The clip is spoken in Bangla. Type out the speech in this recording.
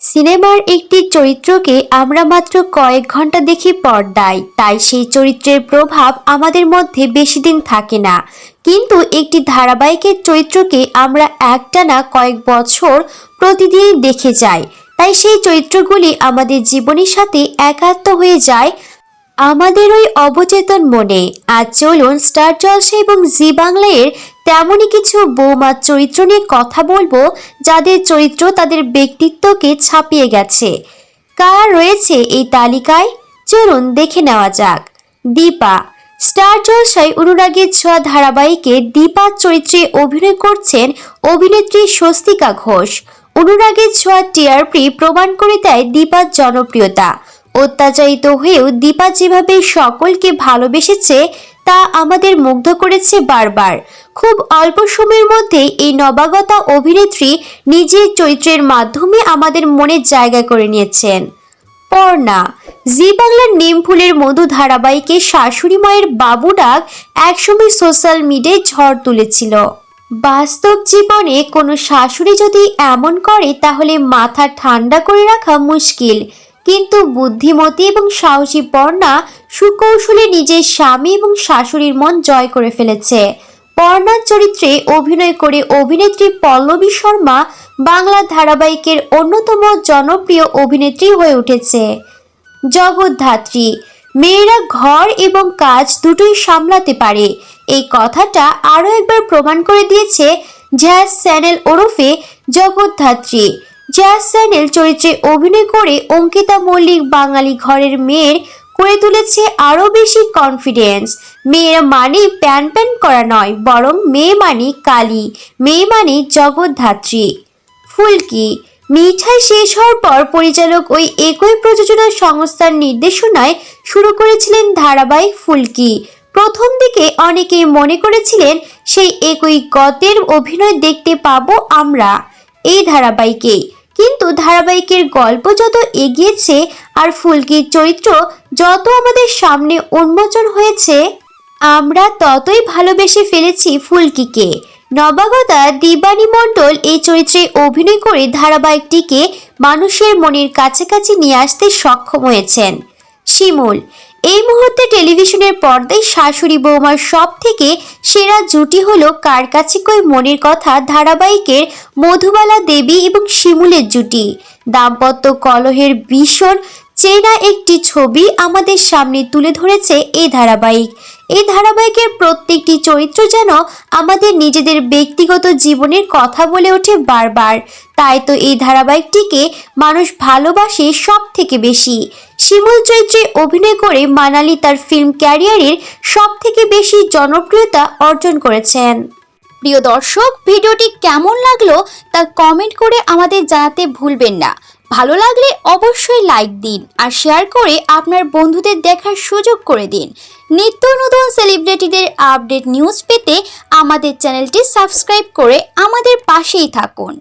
সিনেমার একটি চরিত্রকে আমরা মাত্র কয়েক ঘন্টা দেখি পর্দায়, তাই সেই চরিত্রের প্রভাব আমাদের মধ্যে বেশি দিন থাকে না। কিন্তু একটি ধারাবাহিকের চরিত্রকে আমরা একটানা কয়েক বছর প্রতিদিনই দেখে যাই, তাই সেই চরিত্রগুলি আমাদের জীবনের সাথে একাত্ম হয়ে যায় আমাদের ওই অবচেতন মনে। আজ চলুন স্টার জলসা এবং জি বাংলার তেমনই কিছু বৌমা চরিত্র নিয়ে কথা বলবো, যাদের চরিত্র তাদের ব্যক্তিত্বকে ছাপিয়ে গেছে। কারা রয়েছে এই তালিকায়, চলুন দেখে নেওয়া যাক। দীপা। স্টার জলসায় অনুরাগের ছোঁয়া ধারাবাহিকে দীপা চরিত্রে অভিনয় করছেন অভিনেত্রী স্বস্তিকা ঘোষ। অনুরাগের ছোঁয়া টিআরপি প্রমাণ করে দেয় দীপার জনপ্রিয়তা। অত্যাচারিত হয়েও দীপা যেভাবে সকলকে ভালোবেসেছে তা আমাদের মুগ্ধ করেছে বারবার। খুব অল্প সময়ের মধ্যে এই নবাগতা অভিনেত্রী নিজের চরিত্রের মাধ্যমে আমাদের মনে জায়গা করে নিয়েছেন। পর্ণা। জি বাংলার নিমফুলের মধু ধারাবাহিকে শাশুড়ি মায়ের বাবু ডাক একসময় সোশ্যাল মিডিয়ায় ঝড় তুলেছিল। বাস্তব জীবনে কোনো শাশুড়ি যদি এমন করে তাহলে মাথা ঠান্ডা করে রাখা মুশকিল, কিন্তু বুদ্ধিমতী এবং সাহসী পর্ণা সুকৌশলে নিজের স্বামী এবং শাশুড়ির মন জয় করে ফেলেছে। পর্ণার চরিত্রে অভিনয় করে অভিনেত্রী পল্লবী শর্মা বাংলা ধারাবাহিকের অন্যতম জনপ্রিয় অভিনেত্রী হয়ে উঠেছে। জগদ্ধাত্রী। মেয়েরা ঘর এবং কাজ দুটোই সামলাতে পারে, এই কথাটা আরও একবার প্রমাণ করে দিয়েছে জ্যাজ চ্যানেল ওরফে জগদ্ধাত্রী। জ্যাজ চ্যানেল চরিত্রে অভিনয় করে অঙ্কিতা মল্লিক বাঙালি ঘরের মেয়ের করে তুলেছে আরও বেশি কনফিডেন্স। মেয়েরা মানে প্যান প্যান করা নয়, বরং মেয়ে মানে কালী, মেয়ে মানে জগদ্ধাত্রী। ফুলকি। মিঠাই শেষ হওয়ার পর পরিচালক ওই একই প্রযোজনা সংস্থার নির্দেশনায় শুরু করেছিলেন ধারাবাহিক ফুলকি। প্রথম দিকে অনেকেই মনে করেছিলেন সেই একই গতের অভিনয় দেখতে পাবো আমরা এই ধারাবাহিকে, কিন্তু ধারাবাহিকের গল্প যত এগিয়েছে আর ফুলকির চরিত্র যত আমাদের সামনে উন্মোচন হয়েছে, আমরা ততই ভালোবেসে ফেলেছি ফুলকিকে। নবাগতা দিবানী মণ্ডল এই চরিত্রে অভিনয় করে ধারাবাহিকটিকে মানুষের মনের কাছাকাছি নিয়ে আসতে সক্ষম হয়েছেন। শিমুল। এই মুহূর্তে টেলিভিশনের পর্দায় শাশুড়ি বৌমার সব থেকে সেরা জুটি হলো কার কাছে কই মনের কথা ধারাবাহিকের মধুবালা দেবী এবং শিমুলের জুটি। দাম্পত্য কলহের ভীষণ চেনা একটি ছবি আমাদের সামনে তুলে ধরেছে এই ধারাবাহিক। এই ধারাবাহিকের প্রত্যেকটি চরিত্র যেন আমাদের নিজেদের ব্যক্তিগত জীবনের কথা বলে ওঠে বারবার, তাই তো এই ধারাবাহিকটিকে মানুষ ভালোবাসে সব থেকে বেশি। শিমুল চরিত্রে অভিনয় করে মানালি তার ফিল্ম ক্যারিয়ারের সব থেকে বেশি জনপ্রিয়তা অর্জন করেছেন। প্রিয় দর্শক, ভিডিওটি কেমন লাগলো তা কমেন্ট করে আমাদের জানাতে ভুলবেন না। ভালো লাগলে অবশ্যই লাইক দিন আর শেয়ার করে আপনার বন্ধুদের দেখার সুযোগ করে দিন। নিত্য নতুন সেলিব্রিটিদের আপডেট নিউজ পেতে আমাদের চ্যানেলটি সাবস্ক্রাইব করে আমাদের পাশেই থাকুন।